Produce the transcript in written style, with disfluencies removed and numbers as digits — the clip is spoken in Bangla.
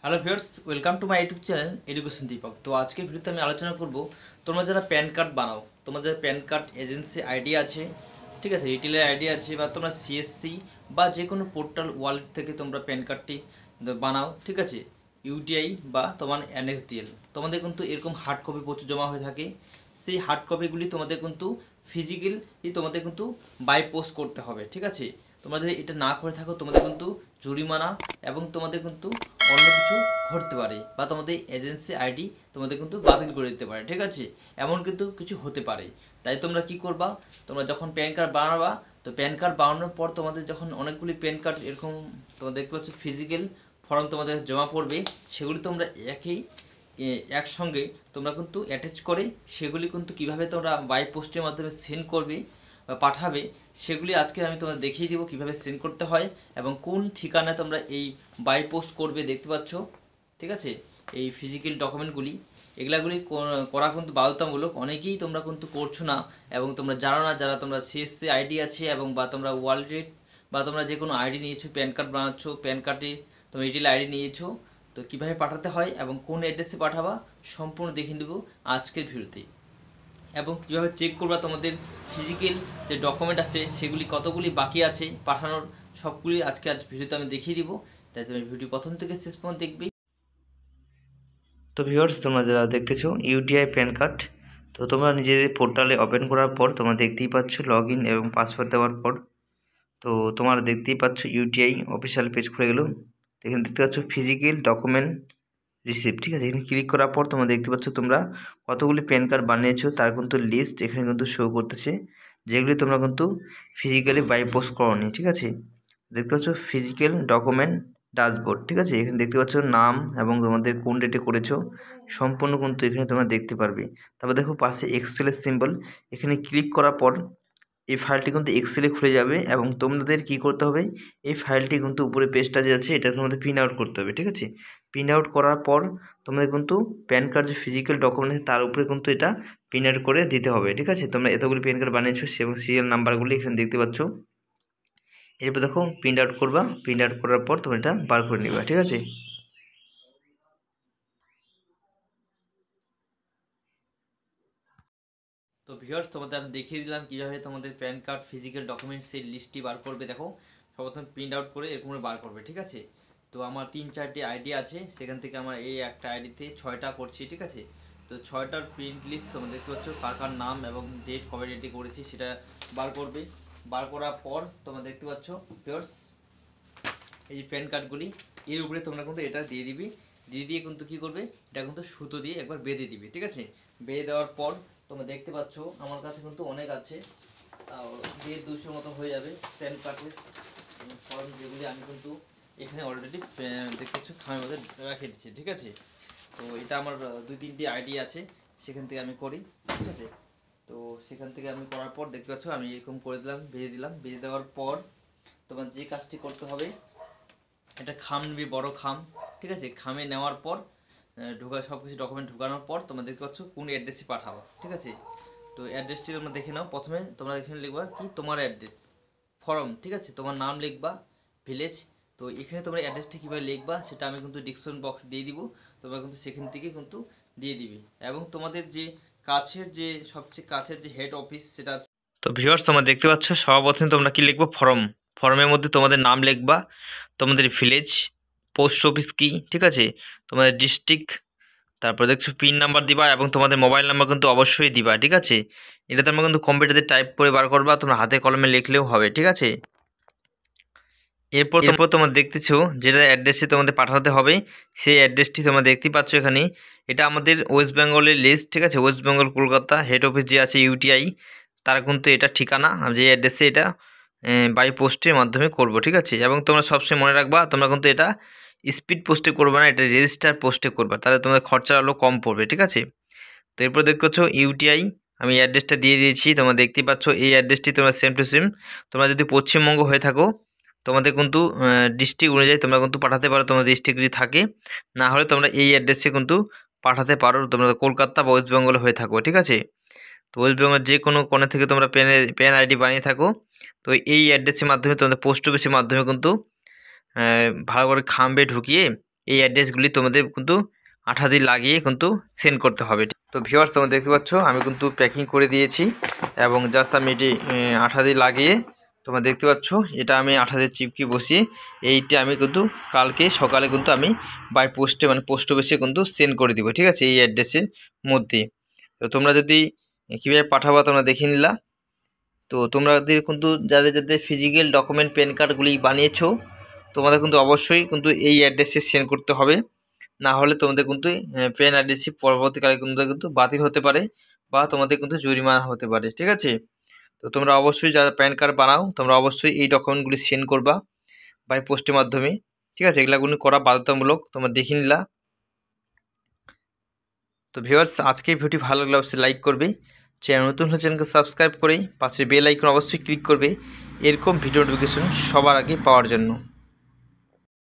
Hello viewers, welcome to my YouTube channel education Deepak. তো আজকে ভিডিওতে আমি আলোচনা করব তোমরা যারা প্যান কার্ড বানাও, তোমাদের প্যান কার্ড এজেন্সি আইডি আছে, ঠিক আছে, রিটেলের আইডি আছে, বা তোমরা সিএসসি বা যে কোনো পোর্টাল ওয়ালেট থেকে তোমরা প্যান কার্ডটি বানাও, ঠিক আছে, ইউটিআই বা তোমার এনএসডিএল, তোমাদের কিন্তু এরকম হার্ড কপি প্রচুর জমা হয়ে থাকে। সেই হার্ড কপিগুলি তোমাদের কিন্তু ফিজিক্যালি তোমাদের কিন্তু বাই পোস্ট করতে হবে, ঠিক আছে। তোমরা যদি এটা না করে থাকো তোমাদের কিন্তু জরিমানা এবং তোমাদের কিন্তু অন্য কিছু ঘটতে পারে, বা তোমাদের এজেন্সি আইডি তোমাদের কিন্তু বাতিল করে দিতে পারে, ঠিক আছে। এমন কিন্তু কিছু হতে পারে। তাই তোমরা কি করবা, তোমরা যখন প্যান কার্ড বানাবা, তো প্যান কার্ড বানানোর পর তোমাদের যখন অনেকগুলি প্যান কার্ড এরকম তোমরা দেখতে পাচ্ছ ফিজিক্যাল ফর্ম তোমাদের জমা পড়বে, সেগুলি তোমরা একসঙ্গে তোমরা কিন্তু অ্যাটাচ করে সেগুলি কিন্তু কিভাবে তোমরা বাই পোস্টের মাধ্যমে সেন্ড করবে বা পাঠাবে, সেগুলি আজকে আমি তোমাদের দেখিয়ে দিব কিভাবে সেন্ড করতে হয় এবং কোন ঠিকানায় তোমরা এই বাই পোস্ট করবে, দেখতে পাচ্ছ, ঠিক আছে। এই ফিজিক্যাল ডকুমেন্টগুলি এগুলাগুলি করা কিন্তু বাধ্যতামূলক, অনেকেই তোমরা কিন্তু করছো না এবং তোমরা জানো না, যারা তোমরা সিএসসি আইডি আছে এবং বা তোমরা ওয়ালেট বা তোমরা যে কোনো আইডি নিয়েছো, প্যান কার্ড বানাচ্ছো, প্যান কার্ডে তোমরা রিটেল আইডি নিয়েছো, তো কীভাবে পাঠাতে হয় এবং কোন অ্যাড্রেসে পাঠাবা সম্পূর্ণ দেখে নেব আজকের ভিডিওতে। এবং কীভাবে চেক করবা তোমাদের ফিজিক্যাল যে ডকুমেন্ট আছে সেগুলি কতগুলি বাকি আছে পাঠানোর, সবগুলি আজ ভিডিওতে আমি দেখিয়ে দিব। তাই তুমি ভিডিও প্রথম থেকে শেষ পর্যন্ত দেখবে। তো ভিউয়ার্স, তোমরা যারা দেখতেছো ইউটিআই প্যান কার্ড, তো তোমরা নিজেদের পোর্টালে ওপেন করার পর তোমরা দেখতেই পাচ্ছ লগ ইন এবং পাসওয়ার্ড দেওয়ার পর তো তোমরা দেখতেই পাচ্ছ ইউটিআই অফিসিয়াল পেজ খুলে গেল। এখানে দেখতে পাচ্ছ ফিজিক্যাল ডকুমেন্ট রিসিপ্ট, ঠিক আছে। এখানে ক্লিক করার পর তোমরা দেখতে পাচ্ছ তোমরা কতগুলি প্যান কার্ড বানিয়েছো তার কিন্তু লিস্ট এখানে কিন্তু শো করতেছে, যেগুলি তোমরা কিন্তু ফিজিক্যালি বাই পোস্ট করোনি, ঠিক আছে। দেখতে পাচ্ছ ফিজিক্যাল ডকুমেন্ট ড্যাশবোর্ড, ঠিক আছে। এখানে দেখতে পাচ্ছ নাম এবং তোমাদের কোন ডেটে করেছো সম্পূর্ণ কিন্তু এখানে তোমরা দেখতে পারবে। তারপর দেখো পাশে এক্সেলের সিম্বল, এখানে ক্লিক করার পর এই ফাইলটি কিন্তু এক্সেলে খুলে যাবে এবং তোমাদের কি করতে হবে, এই ফাইলটি কিন্তু উপরে পেজটা যে আছে এটা তোমাদের প্রিন্ট আউট করতে হবে, ঠিক আছে। প্রিন্ট আউট করার পর তোমাদের কিন্তু প্যান কার্ড যে ফিজিক্যাল ডকুমেন্ট আছে তার উপরে কিন্তু এটা প্রিন্ট আউট করে দিতে হবে, ঠিক আছে। তোমরা এতগুলি প্যান কার্ড বানিয়েছো এবং সিরিয়াল নাম্বারগুলি এখানে দেখতে পাচ্ছ। এরপর দেখো প্রিন্ট আউট করবা, প্রিন্ট আউট করার পর তুমি এটা বার করে নিবা, ঠিক আছে। তো ভিউয়ার্স, তোমাদের আমি দেখিয়ে দিলাম কীভাবে তোমাদের প্যান কার্ড ফিজিক্যাল ডকুমেন্টসের লিস্টটি বার করবে। দেখো সর্বপ্রথম প্রিন্ট আউট করে এরকম বার করবে, ঠিক আছে। তো আমার 3-4টি আইডি আছে, সেখান থেকে আমার এই একটা আইডিতে 6টা করছি, ঠিক আছে। তো 6টার প্রিন্ট লিস্ট তোমরা দেখতে পাচ্ছ, কার কার নাম এবং ডেট কবে ডেটে করেছি সেটা বার করবে। বার করার পর তোমরা দেখতে পাচ্ছ ভিউয়ার্স, এই যে প্যান কার্ডগুলি এর উপরে তোমরা কিন্তু এটা দিয়ে দিবি, দিয়ে দিয়ে কিন্তু কী করবে, এটা কিন্তু সুতো দিয়ে একবার বেঁধে দিবে, ঠিক আছে। বেঁধে দেওয়ার পর তোমরা দেখতে পাচ্ছ আমার কাছে কিন্তু অনেক আছে, তাও 150-200 মতো হয়ে যাবে প্যান কার্ডের ফর্ম, যেগুলি আমি কিন্তু এখানে অলরেডি দেখতে পাচ্ছ খামের মধ্যে রেখে দিচ্ছি, ঠিক আছে। তো এটা আমার 2-3টি আইডি আছে, সেখান থেকে আমি করি, ঠিক আছে। তো সেখান থেকে আমি করার পর দেখতে পাচ্ছ আমি এরকম করে দিলাম, বেঁধে দিলাম। বেঁধে দেওয়ার পর তোমার যে কাজটি করতে হবে, একটা খাম নিবি, বড় খাম, ঠিক আছে। খামে নেওয়ার পর সব কিছু ডকুমেন্ট ঢোকানোর পর তোমরা দেখতে পাচ্ছ কোন অ্যাড্রেসে পাঠাবো, ঠিক আছে। তো অ্যাড্রেসটি তোমরা দেখে নাও। প্রথমে তোমরা এখানে লিখবা কি তোমার অ্যাড্রেস ফর্ম, ঠিক আছে, তোমার নাম লিখবা, ভিলেজ। তো এখানে তোমরা অ্যাড্রেসটি কীভাবে লিখবা সেটা আমি কিন্তু ডিসক্রিপশন বক্স দিয়ে দিব, তোমরা কিন্তু সেখান থেকে কিন্তু দিয়ে দিবি। এবং তোমাদের যে কাছের যে সবচেয়ে কাছের যে হেড অফিস সেটা আছে। তো ভিউয়ার্স, তোমরা দেখতে পাচ্ছ সর্বপ্রথমে তোমরা কি লিখবো, ফর্মের মধ্যে তোমাদের নাম লিখবা, তোমাদের ভিলেজ, পোস্ট অফিস কি, ঠিক আছে, তোমাদের ডিস্ট্রিক্ট, তারপর দেখছো পিন নাম্বার দিবা এবং তোমাদের মোবাইল নাম্বার কিন্তু অবশ্যই দিবা, ঠিক আছে। এটা তোমরা কিন্তু কম্পিউটারে টাইপ করে বার করবা, তোমরা হাতে কলমে লিখলেও হবে, ঠিক আছে। এরপর তোমরা দেখতেছো যেটা অ্যাড্রেসে তোমাদের পাঠাতে হবে, সেই অ্যাড্রেসটি তোমরা দেখতেই পাচ্ছ এখানে। এটা আমাদের ওয়েস্ট বেঙ্গলের লিস্ট, ঠিক আছে। West Bengal Kolkata head office যে আছে ইউটিআই, তারা কিন্তু এটা ঠিকানা যে অ্যাড্রেসে এটা বাই পোস্টের মাধ্যমে করব, ঠিক আছে। এবং তোমরা সবসময় মনে রাখবা তোমরা কিন্তু এটা স্পিড পোস্টে করবে না, এটা রেজিস্টার পোস্টে করবে, তাহলে তোমাদের খরচা হলো কম পড়বে, ঠিক আছে। তো এরপর দেখতে পাচ্ছ ইউটিআই আমি অ্যাড্রেসটা দিয়ে দিয়েছি, তোমরা দেখতেই পাচ্ছ এই অ্যাড্রেসটি তোমরা সেম টু সেম, তোমরা যদি পশ্চিমবঙ্গ হয়ে থাকো তোমাদের কিন্তু ডিস্ট্রিক্ট অনুযায়ী তোমরা কিন্তু পাঠাতে পারো, তোমাদের ডিস্ট্রিক্ট যদি থাকে, না হলে তোমরা এই অ্যাড্রেসে কিন্তু পাঠাতে পারো, তোমরা কলকাতা বা ওয়েস্ট বেঙ্গল হয়ে থাকো, ঠিক আছে। তো ওয়েস্ট বেঙ্গলের যে কোনো কোণে থেকে তোমরা প্যান আইডি বানিয়ে থাকো, তো এই অ্যাড্রেসের মাধ্যমে তোমাদের পোস্ট অফিসের মাধ্যমে কিন্তু ভালো করে খামে ঢুকিয়ে এই অ্যাড্রেসগুলি তোমাদের কিন্তু আঠা দিয়ে লাগিয়ে কিন্তু সেন্ড করতে হবে। তো ভিউয়ার্স তোমরা দেখতে পাচ্ছ আমি কিন্তু প্যাকিং করে দিয়েছি এবং জাস্ট আমি এটি আঠা দিয়ে লাগিয়ে তোমরা দেখতে পাচ্ছ এটা আমি আঠা দিয়ে চিপকি বসিয়ে এইটা আমি কিন্তু কালকে সকালে কিন্তু আমি বাই পোস্টে মানে পোস্ট অফিসে কিন্তু সেন্ড করে দিব, ঠিক আছে, এই অ্যাড্রেসের মধ্যে। তো তোমরা যদি কীভাবে পাঠাবা তোমরা দেখে নিলা। তো তোমাদের কিন্তু যাদের যাদের ফিজিক্যাল ডকুমেন্ট প্যান কার্ডগুলি বানিয়েছো তোমাদের কিন্তু অবশ্যই কিন্তু এই অ্যাড্রেসে সেন্ড করতে হবে, না হলে তোমাদের কিন্তু প্যান অ্যাড্রেসই পরবর্তীকালে কিন্তু বাতিল হতে পারে বা তোমাদের কিন্তু জরিমানা হতে পারে, ঠিক আছে। তো তোমরা অবশ্যই যারা প্যান কার্ড বানাও তোমরা অবশ্যই এই ডকুমেন্টগুলি সেন্ড করবা বাই পোস্টের মাধ্যমে, ঠিক আছে, এগুলাগুলি করা বাধ্যতামূলক, তোমরা দেখে নিলা। তো ভিউয়ার্স আজকের ভিডিওটি ভালো লাগলে অবশ্যই লাইক করবে, চ্যানেল নতুন হলে চ্যানেলকে সাবস্ক্রাইব করে পাশে বেল আইকন অবশ্যই ক্লিক করবে এরকম ভিডিও নোটিফিকেশন সবার আগে পাওয়ার জন্য।